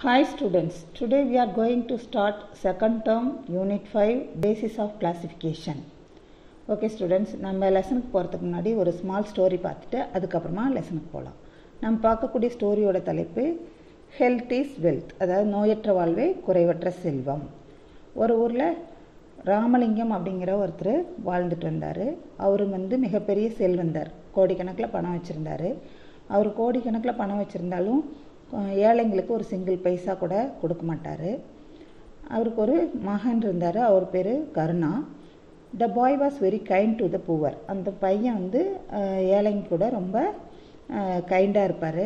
Hi students, today we are going to start second term unit 5 basis of classification. Okay students, நம்ம லெசனுக்கு போகிறதுக்கு முன்னாடி ஒரு small story பார்த்துட்டு அதுக்கப்புறமா லெசனுக்கு போகலாம். நம்ம பார்க்கக்கூடிய ஸ்டோரியோட தலைப்பு ஹெல்த் இஸ் வெல்த், அதாவது நோயற்ற வாழ்வே குறைவற்ற செல்வம். ஒரு ஊரில் ராமலிங்கம் அப்படிங்கிற ஒருத்தர் வாழ்ந்துட்டு வந்தார். அவர் மிகப்பெரிய செல்வந்தார், கோடிக்கணக்கில் பணம் வச்சுருந்தார். அவர் கோடிக்கணக்கில் பணம் வச்சுருந்தாலும் ஏழைங்களுக்கு ஒரு சிங்கிள் பைசா கூட கொடுக்க மாட்டார். அவருக்கு ஒரு மகன் இருந்தார், அவர் பேர் Karuna. The boy was very kind to the poor. அந்த பையன் ஏழைங்க கூட ரொம்ப கைண்டாக இருப்பார்.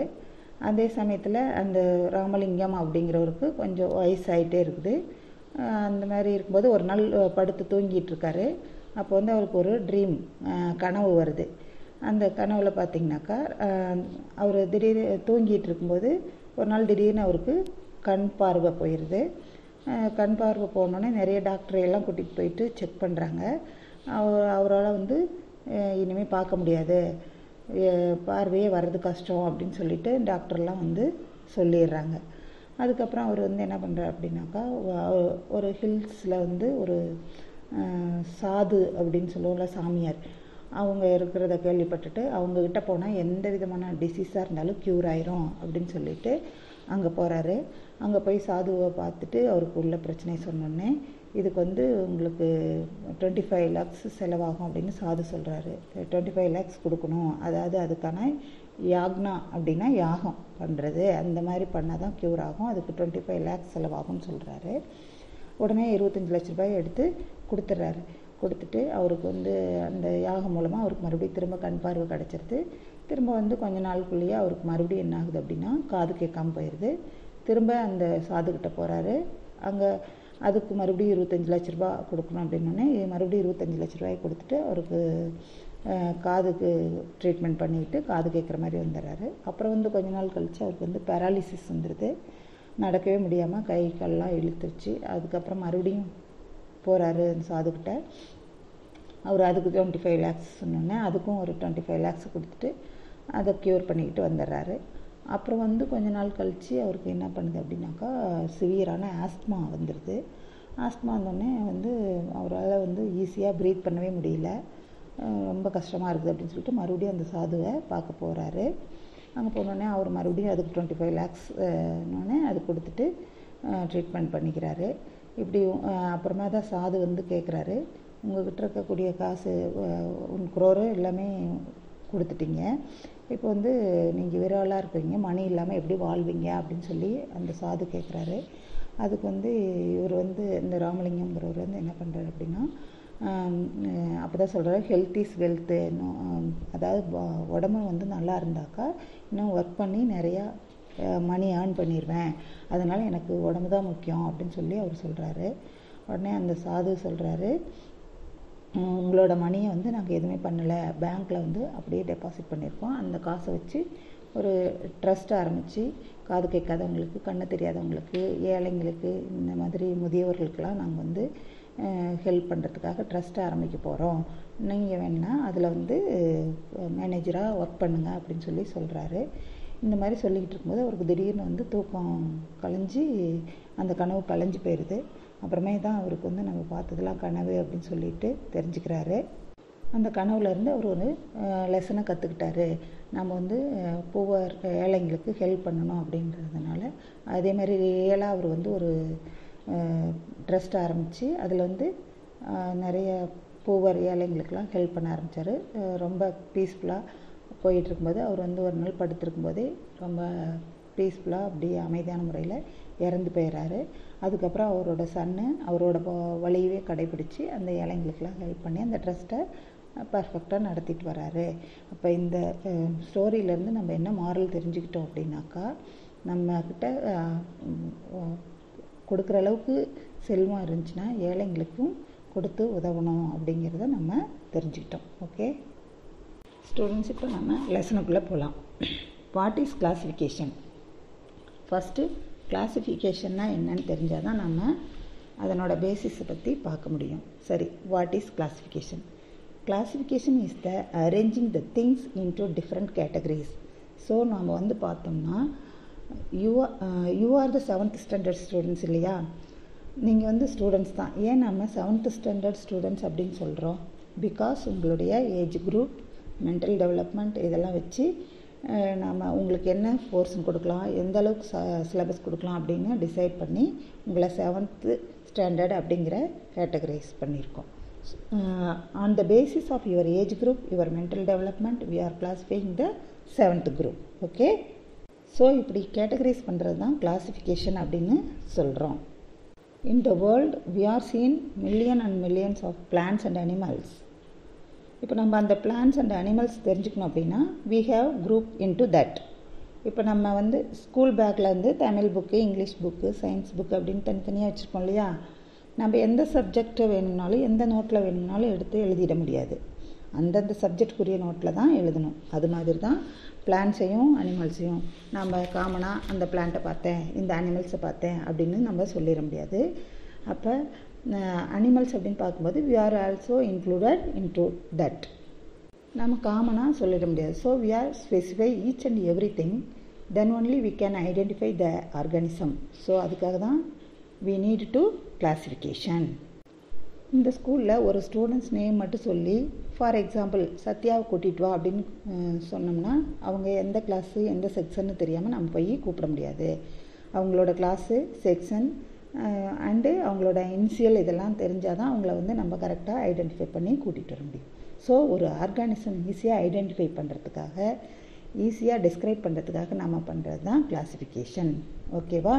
அதே சமயத்தில் அந்த ராமலிங்கம் அப்படிங்கிறவருக்கு கொஞ்சம் வயசாகிட்டே இருக்குது. அந்த மாதிரி இருக்கும்போது ஒரு நாள் படுத்து தூங்கிட்டு இருக்காரு. அப்போ அவருக்கு ஒரு ட்ரீம், கனவு வருது. அந்த கனவுல பார்த்திங்கனாக்கா அவர் திடீர்னு தூங்கிட்டு இருக்கும்போது ஒரு நாள் திடீர்னு அவருக்கு கண் பார்வை போயிடுது. கண் பார்வை போனோடனே நிறைய டாக்டரையெல்லாம் கூட்டிகிட்டு போயிட்டு செக் பண்ணுறாங்க. அவரால் இனிமேல் பார்க்க முடியாது, பார்வையே வர்றது கஷ்டம் அப்படின்னு சொல்லிட்டு டாக்டர்லாம் சொல்லிடுறாங்க. அதுக்கப்புறம் அவர் என்ன பண்ணுறார் அப்படின்னாக்கா, ஒரு ஹில்ஸில் ஒரு சாது அப்படின்னு சொல்லுவோம்ல, சாமியார், அவங்க இருக்கிறத கேள்விப்பட்டுட்டு அவங்கக்கிட்ட போனால் எந்த விதமான டிசீஸாக இருந்தாலும் க்யூர் ஆயிரும் அப்படின்னு சொல்லிட்டு அங்கே போகிறாரு. அங்கே போய் சாதுவை பார்த்துட்டு அவருக்கு உள்ள பிரச்சனையை சொன்னோடனே, இதுக்கு உங்களுக்கு 25 lakhs செலவாகும் அப்படின்னு சாது சொல்கிறாரு. 25 lakhs கொடுக்கணும், அதாவது அதுக்கான யாக்னா அப்படின்னா யாகம் பண்ணுறது, அந்த மாதிரி பண்ணால் தான் க்யூர் ஆகும், அதுக்கு 25 lakhs செலவாகும்னு சொல்கிறாரு. உடனே 25 லட்ச ரூபாய் எடுத்து கொடுத்துட்றாரு. கொடுத்துட்டு அவருக்கு அந்த யாகம் மூலமாக அவருக்கு மறுபடியும் திரும்ப கண் பார்வை கிடச்சிருது. திரும்ப கொஞ்ச நாளுக்குள்ளேயே அவருக்கு மறுபடியும் என்ன ஆகுது அப்படின்னா, காது கேட்காம போயிடுது. திரும்ப அந்த சாதுக்கிட்ட போகிறாரு. அங்கே அதுக்கு மறுபடியும் 25 லட்ச ரூபா கொடுக்கணும் அப்படின்னோடனே மறுபடியும் 25 லட்ச ரூபாய் கொடுத்துட்டு அவருக்கு காதுக்கு ட்ரீட்மெண்ட் பண்ணிக்கிட்டு காது கேட்குற மாதிரி வந்துடுறாரு. அப்புறம் கொஞ்ச நாள் கழித்து அவருக்கு பேராலிசிஸ் வந்துடுது. நடக்கவே முடியாமல் கை கால்லாம் இழுத்துருச்சு. அதுக்கப்புறம் மறுபடியும் போகிறாரு அந்த சாதுக்கிட்ட. அவர் அதுக்கு 25 lakhs சொன்னோன்னே அதுக்கும் ஒரு 25 lakhs கொடுத்துட்டு அதை க்யூர் பண்ணிக்கிட்டு வந்துடுறாரு. அப்புறம் கொஞ்ச நாள் கழித்து அவருக்கு என்ன பண்ணுது அப்படின்னாக்கா, சிவியரான ஆஸ்துமா வந்துடுது. ஆஸ்துமா வந்தோடனே அவரால் ஈஸியாக ப்ரீத் பண்ணவே முடியல, ரொம்ப கஷ்டமாக இருக்குது அப்படின்னு சொல்லிட்டு மறுபடியும் அந்த சாதுவை பார்க்க போகிறாரு. அங்கே போனோடனே அவர் மறுபடியும் அதுக்கு 25 lakhs அது கொடுத்துட்டு ட்ரீட்மெண்ட் பண்ணிக்கிறாரு. இப்படி அப்புறமா தான் சாது கேட்குறாரு, உங்கள்கிட்ட இருக்கக்கூடிய காசு 1 crore எல்லாமே கொடுத்துட்டீங்க, இப்போ நீங்கள் விராலாக இருக்கீங்க, மணி இல்லாமல் எப்படி வாழ்வீங்க அப்படின்னு சொல்லி அந்த சாது கேட்குறாரு. அதுக்கு இவர் இந்த ராமலிங்கம்ங்கிறவர் என்ன பண்ணுறாரு அப்படின்னா, அப்போ தான் சொல்கிறாரு, ஹெல்த் இஸ் வெல்த்து, அதாவது உடம்பு நல்லா இருந்தாக்கா இன்னும் ஒர்க் பண்ணி நிறையா மணி ஏர்ன் பண்ணிடுவேன், அதனால் எனக்கு உடம்பு தான் முக்கியம் அப்படின்னு சொல்லி அவர் சொல்கிறாரு. உடனே அந்த சாது சொல்கிறாரு, உங்களோட மணியை நாங்கள் எதுவுமே பண்ணலை, பேங்க்கில் அப்படியே டெபாசிட் பண்ணியிருக்கோம், அந்த காசை வச்சு ஒரு ட்ரஸ்ட் ஆரம்பித்து காது கேட்காதவங்களுக்கு, கண்ணு தெரியாதவங்களுக்கு, ஏழைங்களுக்கு, இந்த மாதிரி முதியவர்களுக்கெல்லாம் நாங்கள் ஹெல்ப் பண்ணுறதுக்காக ட்ரஸ்ட் ஆரம்பிக்க போகிறோம், நீங்கள் வேணால் அதில் மேனேஜராக ஒர்க் பண்ணுங்க அப்படின்னு சொல்லி சொல்கிறாரு. இந்த மாதிரி சொல்லிக்கிட்டு இருக்கும்போது அவருக்கு திடீர்னு தூக்கம் கலைஞ்சி அந்த கனவு கலைஞ்சி போயிடுது. அப்புறமே தான் அவருக்கு நம்ம பார்த்ததெல்லாம் கனவு அப்படின்னு சொல்லிட்டு தெரிஞ்சுக்கிறாரு. அந்த கனவுலேருந்து அவர் ஒரு லெசனை கற்றுக்கிட்டாரு. நம்ம புவர் ஏழைங்களுக்கு ஹெல்ப் பண்ணணும் அப்படின்றதுனால அதே மாதிரி ரியலாக அவர் ஒரு ட்ரஸ்ட் ஆரம்பித்து அதில் நிறைய புவர் ஏழைங்களுக்கெல்லாம் ஹெல்ப் பண்ண ஆரம்பித்தார். ரொம்ப பீஸ்ஃபுல்லாக போயிட்டுருக்கும்போது அவர் ஒரு நாள் படுத்திருக்கும்போதே ரொம்ப பீஸ்ஃபுல்லாக அப்படியே அமைதியான முறையில் இறந்து போயிடுறாரு. அதுக்கப்புறம் அவரோட சன்னு அவரோட வழியவே கடைபிடிச்சி அந்த ஏழைங்களுக்கெல்லாம் ஹெல்ப் பண்ணி அந்த ட்ரஸ்ட்டை பர்ஃபெக்டாக நடத்திட்டு வராரு. அப்போ இந்த ஸ்டோரியிலேருந்து நம்ம என்ன மாரல் தெரிஞ்சுக்கிட்டோம் அப்படின்னாக்கா, நம்மக்கிட்ட கொடுக்குற அளவுக்கு செல்வம் இருந்துச்சுன்னா ஏழைங்களுக்கும் கொடுத்து உதவணும் அப்படிங்கிறத நம்ம தெரிஞ்சுக்கிட்டோம். ஓகே ஸ்டூடெண்ட்ஸ், இப்போ நம்ம லெசனுக்குள்ளே போகலாம். What is classification? ஃபஸ்ட்டு கிளாஸிஃபிகேஷன்னா என்னன்னு தெரிஞ்சால் தான் நம்ம அதனோட பேசிஸை பற்றி பார்க்க முடியும். சரி, what is classification? Classification is the arranging the things into different categories. So நம்ம பார்த்தோம்னா you are the 7th standard students இல்லையா? நீங்கள் வந்து ஸ்டூடெண்ட்ஸ் தான். ஏன் நம்ம 7th ஸ்டாண்டர்ட் ஸ்டூடெண்ட்ஸ் அப்படின்னு சொல்கிறோம்? பிகாஸ் உங்களுடைய ஏஜ் குரூப், மென்டல் டெவலப்மெண்ட் இதெல்லாம் வச்சு நாம் உங்களுக்கு என்ன போர்ஷன் கொடுக்கலாம், எந்த அளவுக்கு சிலபஸ் கொடுக்கலாம் அப்படின்னு டிசைட் பண்ணி உங்களை 7th ஸ்டாண்டர்ட் அப்படிங்கிற கேட்டகரைஸ் பண்ணியிருக்கோம். On the basis of your age group, your mental development, we are classifying the 7th group. Okay? So இப்படி கேட்டகரைஸ் பண்ணுறது தான் கிளாசிஃபிகேஷன் அப்படின்னு சொல்கிறோம். In the world, we are seeing millions and millions of plants and animals. இப்போ நம்ம அந்த plants and animals தெரிஞ்சுக்கணும் அப்படின்னா we have group into that. இப்போ நம்ம வந்து ஸ்கூல் பேக்கில் வந்து Tamil book, English book, science book அப்படின்னு தனித்தனியாக வச்சுருப்போம் இல்லையா? நம்ம எந்த சப்ஜெக்ட் வேணும்னாலும் எந்த நோட்டில் வேணும்னாலும் எடுத்து எழுதிட முடியாது. அந்தந்த சப்ஜெக்டுக்குரிய நோட்டில் தான் எழுதணும். அது மாதிரி தான் பிளான்ஸையும் அனிமல்ஸையும் நம்ம காமனாக அந்த பிளான்ட்டை பார்த்தேன், இந்த அனிமல்ஸை பார்த்தேன் அப்படின்னு நம்ம சொல்லிட முடியாது. அப்போ அனிமல்ஸ் அப்படின்னு பார்க்கும்போது we are also included into that. நம்ம காமனாக சொல்லிட முடியாது. So we are specify each and everything, then only we can identify the organism. So அதுக்காக தான் we need to classification. இந்த ஸ்கூலில் ஒரு ஸ்டூடெண்ட்ஸ் நேம் மட்டும் சொல்லி ஃபார் எக்ஸாம்பிள் சத்யாவை கூட்டிகிட்டு வா அப்படின்னு சொன்னோம்னா அவங்க எந்த கிளாஸு எந்த செக்ஷன்னு தெரியாமல் நம்ம போய் கூப்பிட முடியாது. அவங்களோட கிளாஸு, செக்ஷன் அண்டு அவங்களோட இனிஷியல் இதெல்லாம் தெரிஞ்சால் தான் அவங்கள வந்து நம்ம கரெக்டாக ஐடென்டிஃபை பண்ணி கூட்டிகிட்டு வர முடியும். ஸோ ஒரு ஆர்கானிசம் ஈஸியாக ஐடென்டிஃபை பண்ணுறதுக்காக, ஈஸியாக டிஸ்கிரைப் பண்ணுறதுக்காக நம்ம பண்ணுறது தான் கிளாசிஃபிகேஷன். ஓகேவா?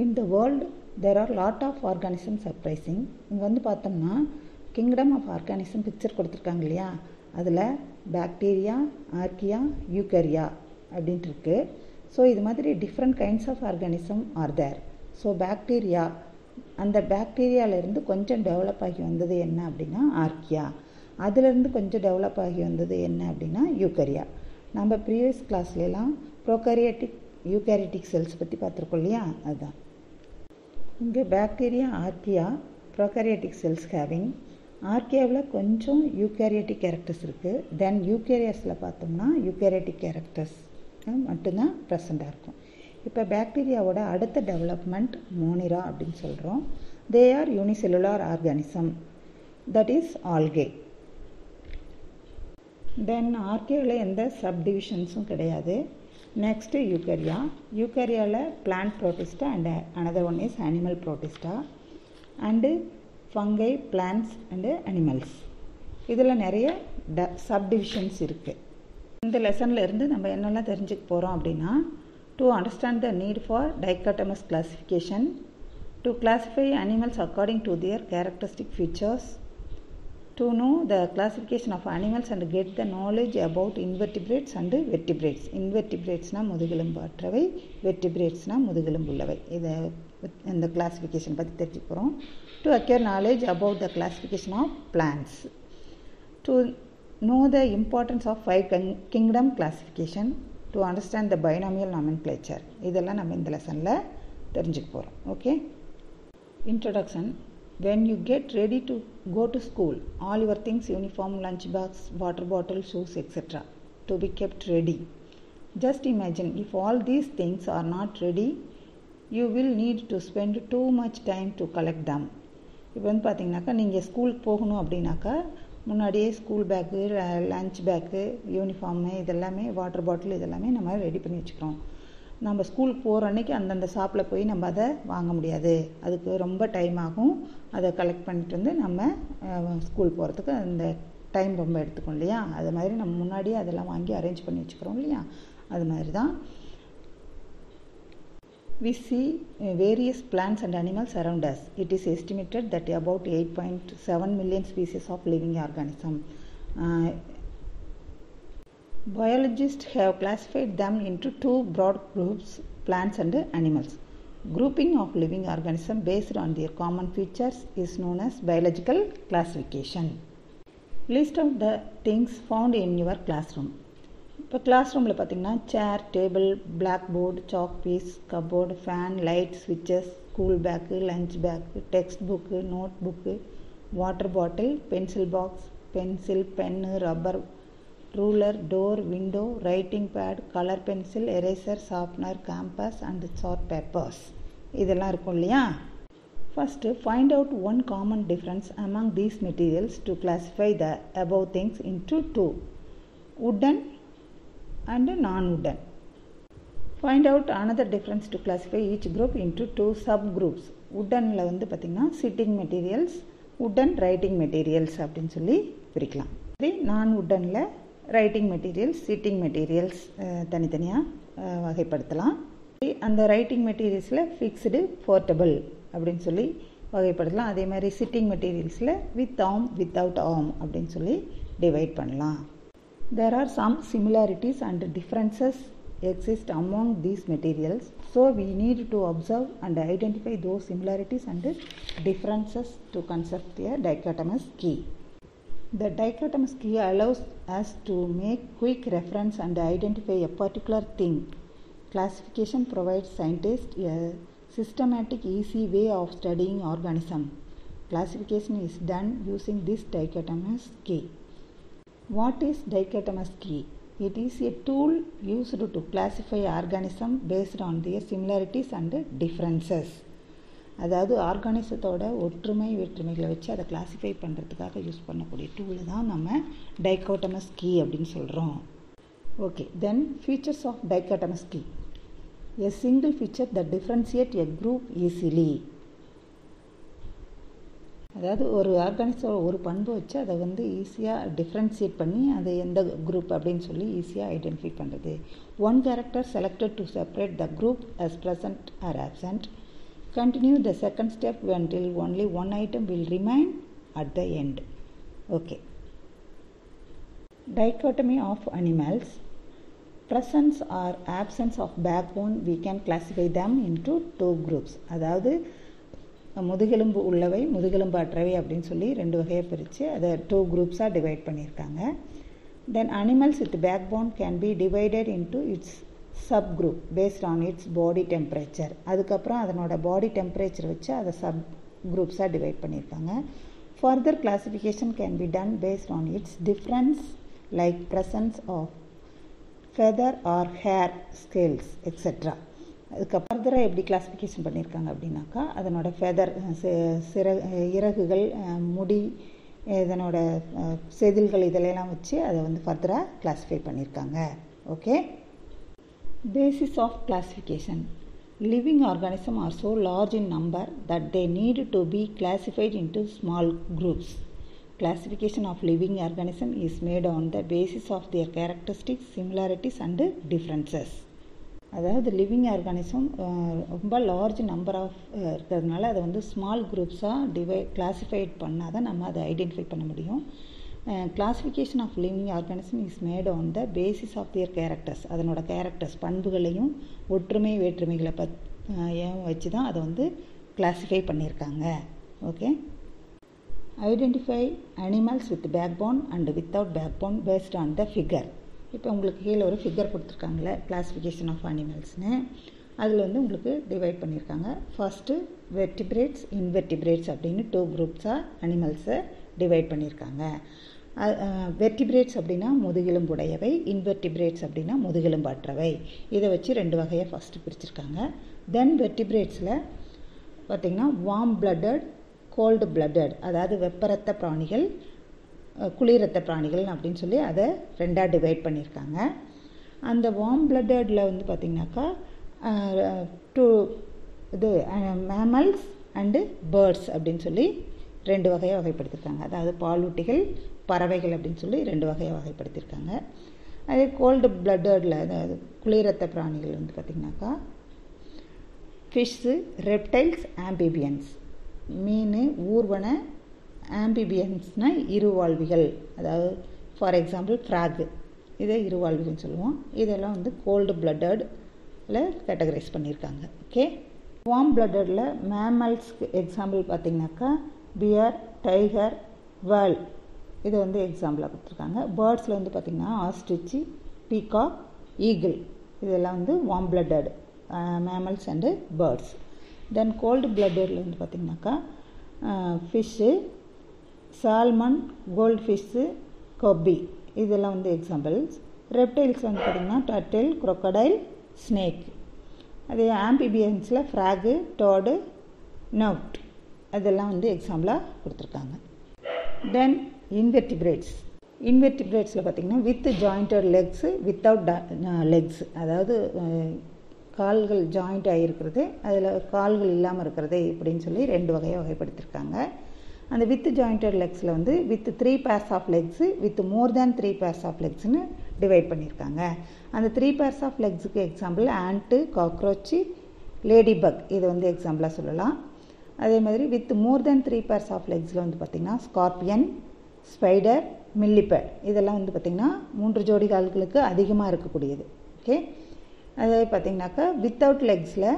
In the world, there are lot of organisms surprising. இங்கே வந்து பார்த்தோம்னா கிங்டம் ஆஃப் ஆர்கானிசம் பிக்சர் கொடுத்துருக்காங்க இல்லையா? அதில் பாக்டீரியா, ஆர்கியா, யூகரியா அப்படின்ட்டு இருக்குது. ஸோ இது மாதிரி different kinds of organism are there. So bacteria, அந்த பாக்டீரியாவிலேருந்து கொஞ்சம் டெவலப் ஆகி வந்தது என்ன அப்படின்னா ஆர்கியா. அதுலேருந்து கொஞ்சம் டெவலப் ஆகி வந்தது என்ன அப்படின்னா யூகரியா. நம்ம ப்ரீவியஸ் கிளாஸ்லாம் ப்ரோகாரியாட்டிக், யூகேரியாட்டிக் செல்ஸ் பற்றி பார்த்துருக்கோம் இல்லையா? அதுதான் இங்கே bacteria, archaea, prokaryotic cells having. ஆர்கியாவில் கொஞ்சம் யூகேரியாட்டிக் கேரக்டர்ஸ் இருக்குது. தென் யூகேரியாஸில் பார்த்தோம்னா யூகேரியாட்டிக் கேரக்டர்ஸ் மட்டும்தான் ப்ரெசண்ட்டாக இருக்கும். இப்போ பாக்டீரியாவோட அடுத்த டெவலப்மெண்ட் மோனிரா அப்படின்னு சொல்கிறோம். They are unicellular organism, that is algae. Then ஆர்கியாவில் எந்த சப்டிவிஷன்ஸும் கிடையாது. Next eukarya. யூகரியாவில் plant protista and another one is animal protista and fungi, plants and animals. இதில் நிறைய சப்டிவிஷன்ஸ் இருக்குது. இந்த லெசனில் இருந்து நம்ம என்னெல்லாம் தெரிஞ்சுக்க போகிறோம் அப்படின்னா, to understand the need for dichotomous classification, to classify animals according to their characteristic features, to know the classification of animals and get the knowledge about invertebrates and vertebrates. Invertebrates-னா முதுகெலும்பற்றவை, vertebrates-னா முதுகெலும்புள்ளவை. இதை இந்த கிளாசிஃபிகேஷன் பற்றி தெரிஞ்சுக்கிறோம். To acquire knowledge about the classification of plants, to know the importance of 5 kingdom classification, to understand the binomial nomenclature. இதெல்லாம் நம்ம இந்த லெசனில் தெரிஞ்சுக்க போகிறோம். Okay? Introduction. When you get ready to go to school, all your things, uniform, lunch box, water bottle, shoes, etc. to be kept ready. Just imagine if all these things are not ready, you will need to spend too much time to collect them. இப்போ வந்து பார்த்தீங்கன்னாக்கா நீங்கள் ஸ்கூலுக்கு போகணும் அப்படின்னாக்கா முன்னாடியே school bag, lunch bag, uniform இதெல்லாமே, water bottle இதெல்லாமே நம்ம ரெடி பண்ணி வச்சுக்கிறோம். நம்ம ஸ்கூலுக்கு போகிற அன்றைக்கி அந்தந்த ஷாப்பில் போய் நம்ம அதை வாங்க முடியாது. அதுக்கு ரொம்ப டைம் ஆகும். அதை கலெக்ட் பண்ணிட்டு வந்து நம்ம ஸ்கூல் போகிறதுக்கு அந்த டைம் ரொம்ப எடுத்துக்கும் இல்லையா? அது மாதிரி நம்ம முன்னாடியே அதெல்லாம் வாங்கி அரேஞ்ச் பண்ணி வச்சுக்கிறோம் இல்லையா? அது மாதிரி தான் we see various plants and animals around us. It is estimated that about 8.7 million species of living organism. Biologists have classified them into two broad groups, plants and animals. Grouping of living organisms based on their common features is known as biological classification. List of the things found in your classroom. இப்போ class ரூமில் பார்த்தீங்கன்னா chair, table, black board, chalk piece, cupboard, fan, light, ஸ்விட்சஸ், school bag, lunch bag, text book, note book, water bottle, pencil box, pencil, pen, rubber, ruler, door, window, writing pad, color pencil, eraser, sharpener, compass and chart papers. இதெல்லாம் இருக்கும் இல்லையா? First, find out one common difference among these materials to classify the above things into two, wooden and non-wooden. Find out another difference to classify each group into two subgroups. Woodenல வந்து பார்த்திங்கன்னா sitting materials, wooden writing materials அப்படின்னு சொல்லி பிரிக்கலாம். non-woodenல writing materials, sitting materials தனித்தனியாக வகைப்படுத்தலாம். அந்த writing மெட்டீரியல்ஸில் fixed portable அப்படின்னு சொல்லி வகைப்படுத்தலாம். அதே மாதிரி சிட்டிங் மெட்டீரியல்ஸில் வித் ஆர்ம் வித்தவுட் ஆர்ம் அப்படின்னு சொல்லி டிவைட் பண்ணலாம். There are some similarities and differences exist among these materials, so we need to observe and identify those similarities and differences to construct a dichotomous key. The dichotomous key allows us to make quick reference and identify a particular thing. Classification provides scientists a systematic, easy way of studying organism. Classification is done using this dichotomous key. What is dichotomous key? It is a tool used to classify organism based on their similarities and differences. அதாவது ஆர்கானிசத்தோட ஒற்றுமை வேற்றுமைகளை வச்சு அதை classify பண்ணுறதுக்காக use பண்ணக்கூடிய tool தான் நம்ம டைகோட்டமஸ் key அப்படின்னு சொல்கிறோம். Okay, then features of dichotomous key. A single feature that differentiates a group easily. அதாவது ஒரு ஆர்கானிஸோட ஒரு பண்பு வச்சு அதை வந்து ஈஸியாக டிஃப்ரென்ஷியேட் பண்ணி அதை எந்த குரூப் அப்படின்னு சொல்லி ஈஸியாக ஐடென்டிஃபை பண்ணுறது. One character selected to separate the group as present or absent. Continue the second step until only one item will remain at the end. Okay. Dichotomy of animals. Presence or absence of backbone, we can classify them into two groups. அதாவது முதுகெலும்பு உள்ளவை முதுகெலும்பு அற்றவை அப்படின்னு சொல்லி ரெண்டு வகையை பிரித்து அதை டூ குரூப்ஸாக டிவைட் பண்ணியிருக்காங்க. Then animals with backbone can be divided into its sub group based on its body temperature. அதுக்கப்புறம் அதனோட பாடி டெம்பரேச்சர் வச்சு அதை சப் குரூப்ஸாக டிவைட் பண்ணியிருக்காங்க. Further classification can be done based on its difference like presence of feather or hair scales etcetera. அதுக்கு ஃபர்தராக எப்படி classification பண்ணியிருக்காங்க அப்படின்னாக்கா அதனோட ஃபெதர் இறகுகள், முடி, இதனோட செதில்கள் இதெல்லாம் வச்சு அதை வந்து ஃபர்தராக கிளாஸிஃபை பண்ணியிருக்காங்க. Okay. Basis of classification. Living organism are so large in number that they need to be classified into small groups. Classification of living organism is made on the basis of their characteristics, similarities and differences. அதாவது living organism ரொம்ப large number of இருக்கிறதுனால அதை வந்து small குரூப்ஸாக classified பண்ணால் தான் நம்ம அதை identify பண்ண முடியும். Classification of living organism is made on the basis of their characters. அதனோட கேரக்டர்ஸ் பண்புகளையும் ஒற்றுமை வேற்றுமைகளை வச்சு தான் அதை வந்து கிளாஸிஃபை பண்ணியிருக்காங்க. Okay. Identify animals with backbone and without backbone based on the figure. இப்போ உங்களுக்கு கீழே ஒரு ஃபிகர் கொடுத்துருக்காங்களே கிளாஸிஃபிகேஷன் ஆஃப் அனிமல்ஸ்னு, அதில் வந்து உங்களுக்கு டிவைட் பண்ணியிருக்காங்க. ஃபர்ஸ்ட்டு வெர்டிபிரேட்ஸ், இன்வெர்டிபிரேட்ஸ் அப்படின்னு டூ குரூப்ஸாக அனிமல்ஸை டிவைட் பண்ணியிருக்காங்க. வெர்டிபிரேட்ஸ் அப்படின்னா முதுகெலும்புடையவை, இன்வெர்டிபிரேட்ஸ் அப்படின்னா முதுகெலும்பற்றவை. இதை வச்சு ரெண்டு வகையாக ஃபஸ்ட்டு பிரிச்சிருக்காங்க. தென் வெர்டிபிரேட்ஸில் பார்த்திங்கன்னா வார்ம் பிளட்டட், கோல்டு பிளட்டட், அதாவது வெப்பரத்த பிராணிகள், குளிரத்த பிராணிகள் அப்படின்னு சொல்லி அதை ரெண்டாக டிவைட் பண்ணியிருக்காங்க. அந்த வார்ம் பிளட்டடில் வந்து பார்த்திங்கனாக்கா டூ இது மேமல்ஸ் அண்டு பேர்ட்ஸ் அப்படின்னு சொல்லி ரெண்டு வகையாக வகைப்படுத்தியிருக்காங்க. அதாவது பாலூட்டிகள், பறவைகள் அப்படின்னு சொல்லி ரெண்டு வகையாக வகைப்படுத்தியிருக்காங்க. அதே கோல்டு பிளட்டடில் அதாவது குளிரத்த பிராணிகள் வந்து பார்த்திங்கனாக்கா ஃபிஷ்ஷு, ரெப்டைல்ஸ், ஆம்பிபியன்ஸ். மீன், ஊர்வன, ஆம்பிபியன்ஸ்னால் இருவாழ்விகள், அதாவது ஃபார் எக்ஸாம்பிள் ஃப்ராக், இதை இருவாழ்விகள்னு சொல்லுவோம். இதெல்லாம் வந்து கோல்டு பிளட்டடில் கேட்டகரைஸ் பண்ணியிருக்காங்க. ஓகே. வார்ம் பிளட்டடில் மேமல்ஸ்க்கு எக்ஸாம்பிள் பார்த்திங்கனாக்கா பியர், டைகர், வேல், இதை வந்து எக்ஸாம்பிளாக கொடுத்துருக்காங்க. பேர்ட்ஸில் வந்து பார்த்திங்கன்னா ஆஸ்ட்ரிச்சு, பீகாக், ஈகிள், இதெல்லாம் வந்து warm blooded mammals and birds. Then cold பிளட்டடில் வந்து பார்த்திங்கனாக்கா fish, salmon, gold fish, guppy, இதெல்லாம் வந்து எக்ஸாம்பிள்ஸ். ரெப்டைல்ஸ் வந்து பார்த்திங்கன்னா டர்ட்டில், crocodile, ஸ்னேக். அதே ஆம்பிபியன்ஸில் ஃப்ராகு, டோடு, நவுட் அதெல்லாம் வந்து எக்ஸாம்பிளாக கொடுத்துருக்காங்க. தென் இன்வெர்டிபிரேட்ஸில் பார்த்திங்கன்னா with jointed legs, without legs, அதாவது கால்கள் ஜாயிண்ட் ஆகிருக்கிறது, அதில் கால்கள் இல்லாமல் இருக்கிறது இப்படின்னு சொல்லி 2 வகையாக வகைப்படுத்தியிருக்காங்க. அந்த வித் ஜாயிண்டட் லெக்ஸில் வந்து with 3 pairs of legs, with more than 3 pairs of லெக்ஸ்னு டிவைட் பண்ணியிருக்காங்க. அந்த 3 pairs ஆஃப் லெக்ஸுக்கு example ant, cockroach, lady bug இது வந்து எக்ஸாம்பிளாக சொல்லலாம். அதே மாதிரி with more than 3 pairs of லெக்ஸில் வந்து பார்த்திங்கன்னா ஸ்கார்பியன், ஸ்பைடர், மில்லிபேட் இதெல்லாம் வந்து பார்த்திங்கன்னா 3 ஜோடி கால்களுக்கு அதிகமாக இருக்கக்கூடியது. ஓகே, அதே பார்த்திங்கனாக்கா வித்தவுட் லெக்ஸில்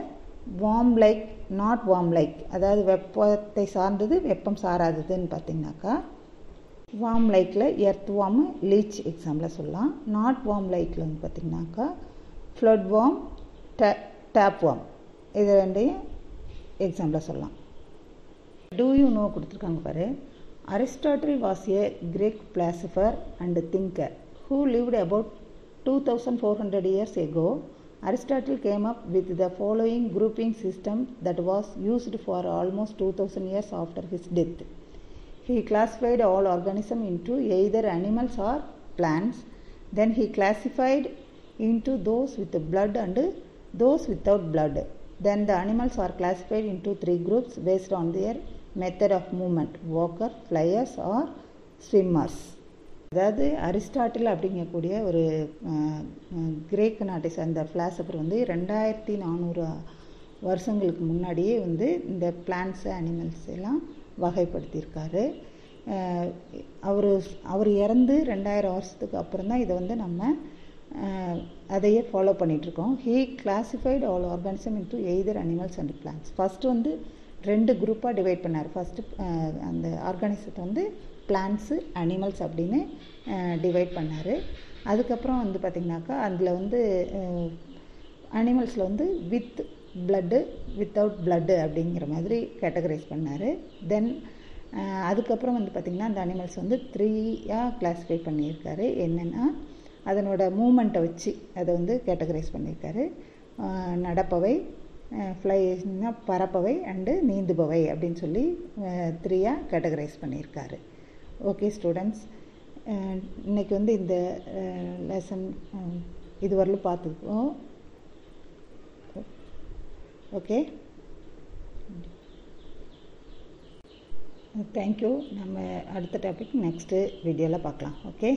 worm like, not worm like, அதாவது வெப்பத்தை சார்ந்தது வெப்பம் சாராததுன்னு பார்த்திங்கனாக்கா வார்ம் லைக்கில் எர்த் வார்ம், லீச் எக்ஸாம்பிளாக சொல்லலாம். நாட் வார்ம் லைக்கில் வந்து பார்த்திங்கனாக்கா ஃப்ளட் வார்ம், டேப் வார்ம் இது 2ஐயும் எக்ஸாம்பிளாக சொல்லலாம். டூ யூ நோ கொடுத்துருக்காங்க பாரு. Aristotle was a Greek philosopher and thinker who lived about 2400 years ago. Aristotle came up with the following grouping system that was used for almost 2000 years after his death. He classified all organisms into either animals or plants. Then he classified into those with blood and those without blood. Then the animals are classified into 3 groups based on their method of movement: walker, flyers or swimmers. அதாவது Aristotle அப்படிங்கக்கூடிய ஒரு Craig நாட்டை சேர்ந்த philosopher வந்து 2400 வருஷங்களுக்கு முன்னாடியே வந்து இந்த பிளான்ட்ஸு, அனிமல்ஸ் எல்லாம் வகைப்படுத்தியிருக்காரு. அவர் இறந்து 2000 வருஷத்துக்கு அப்புறம் தான் இதை வந்து நம்ம அதையே ஃபாலோ பண்ணிகிட்ருக்கோம். He classified all organism into either animals and plants. First வந்து 2 குரூப்பாக டிவைட் பண்ணார். ஃபஸ்ட்டு அந்த ஆர்கானிசத்தை வந்து பிளான்ட்ஸு, அனிமல்ஸ் அப்படின்னு டிவைட் பண்ணார். அதுக்கப்புறம் வந்து பார்த்திங்கனாக்கா அதில் வந்து அனிமல்ஸில் வந்து வித் பிளட்டு, வித்தவுட் பிளட்டு அப்படிங்கிற மாதிரி கேட்டகரைஸ் பண்ணார். தென் அதுக்கப்புறம் வந்து பார்த்திங்கன்னா அந்த அனிமல்ஸ் வந்து 3ஆக கிளாஸிஃபை பண்ணியிருக்காரு. என்னென்னா அதனோட மூமெண்ட்டை வச்சு அதை வந்து கேட்டகரைஸ் பண்ணியிருக்காரு. நடப்பவை, ஃப்ளைனா பறப்பவை அண்டு நீந்துபவை அப்படின்னு சொல்லி 3ஆக கேட்டகரைஸ் பண்ணியிருக்காரு. ஓகே ஸ்டூடெண்ட்ஸ், இன்றைக்கி வந்து இந்த லெசன் இதுவரையிலும் பார்த்துருக்கோம். Okay, thank you. நம்ம அடுத்த டாபிக் நெக்ஸ்ட்டு வீடியோவில் பார்க்கலாம். ஓகே.